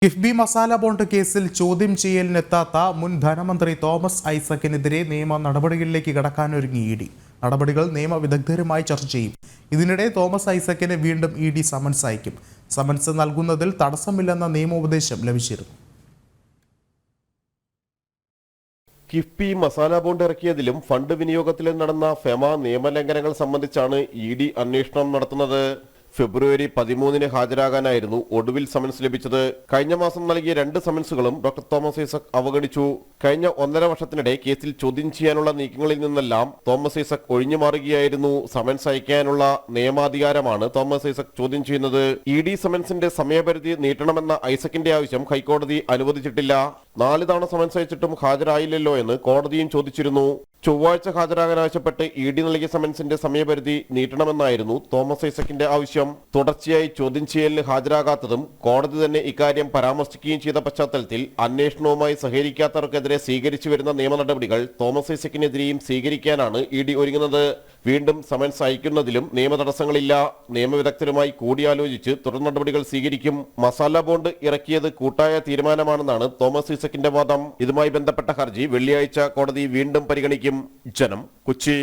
KIIFB masala bond കേസിൽ ചോദ്യം ചെയ്യലിനെത്താത്ത മുൻ ധനമന്ത്രി തോമസ് ഐസക്കിനെതിരെ നിയമ നടപടികളിലേക്ക് കടക്കാനൊരുങ്ങി ഇ.ഡി. നടപടികൾ നിയമവിദഗ്ധരുമായി ചർച്ച ചെയ്യും. ഇതിനിടെ തോമസ് ഐസക്കിന് വീണ്ടും ഇ.ഡി. സമൻസ് അയക്കും. സമൻസ് നൽകുന്നതിൽ തടസ്സമില്ലെന്ന നിയമോപദേശം ലഭിച്ചിരുന്നു. കിഫ്ബി മസാല ബോണ്ട് ഇറക്കിയതിലും ഫണ്ട് വിനിയോഗത്തിലും നടന്ന ഫെമ നിയമലംഘനങ്ങൾ സംബന്ധിച്ചാണ് ഇ.ഡി. അന്വേഷണം നടത്തുന്നത്. ഫെബ്രുവരി 13-ന് ഹാജരാകാനായിരുന്നു ഒടുവിൽ സമൻസ് ലഭിച്ചത്. കഴിഞ്ഞ മാസം നൽകിയ 2 സമൻസുകളും ഡോക്ടർ തോമസ് ഐസക് അവഗണിച്ചു. കഴിഞ്ഞ 1.5 വർഷത്തിനിടെ കേസിൽ ചോദ്യം ചെയ്യാനുള്ള നീക്കങ്ങളിൽ നിന്നെല്ലാം തോമസ് ഐസക് ഒഴിഞ്ഞു മാറുകയായിരുന്നു. സമൻസ് അയക്കാനുള്ള നിയമാധികാരമാണ് തോമസ് ഐസക് ചോദ്യം ചെയ്യുന്നത്. ഇ.ഡി. സമൻസിന്റെ സമയപരിധി നീട്ടണമെന്ന ഐസക്കിന്റെ ആവശ്യം ഹൈക്കോടതി അനുവദിച്ചിട്ടില്ല. 4 തവണ സമൻസ് അയച്ചിട്ടും ഹാജരായില്ലല്ലോ എന്ന് കോടതിയും ചോദിച്ചിരുന്നു. ചൊവ്വാഴ്ച ഹാജരാകാൻ ആവശ്യപ്പെട്ട് ഇ.ഡി. നൽകിയ സമൻസിന്റെ സമയപരിധി നീട്ടണമെന്നായിരുന്നു തോമസ് ഐസക്കിന്റെ ആവശ്യം. തുടർച്ചയായി ചോദ്യം ചെയ്യലിന് ഹാജരാകാത്തതും കോടതി തന്നെ ഇക്കാര്യം പരാമർശിക്കുകയും ചെയ്ത പശ്ചാത്തലത്തിൽ അന്വേഷണവുമായി സഹകരിക്കാത്തവർക്കെതിരെ സ്വീകരിച്ചു വരുന്ന നിയമ നടപടികൾ തോമസ് ഐസക്കിനെതിരെയും സ്വീകരിക്കാനാണ് ഇ.ഡി. ഒരുങ്ങുന്നത്. വീണ്ടും സമൻസ് അയക്കുന്നതിലും നിയമ തടസ്സങ്ങളില്ല. നിയമവിദഗ്ധരുമായി കൂടിയാലോചിച്ച് തുടർ നടപടികൾ സ്വീകരിക്കും. മസാല ബോണ്ട് ഇറക്കിയത് കൂട്ടായ തീരുമാനമാണെന്നാണ് തോമസ് ഐസക്കിന്റെ വാദം. ഇതുമായി ബന്ധപ്പെട്ട ഹർജി വെള്ളിയാഴ്ച കോടതി വീണ്ടും പരിഗണിക്കും. ജനം, കൊച്ചി.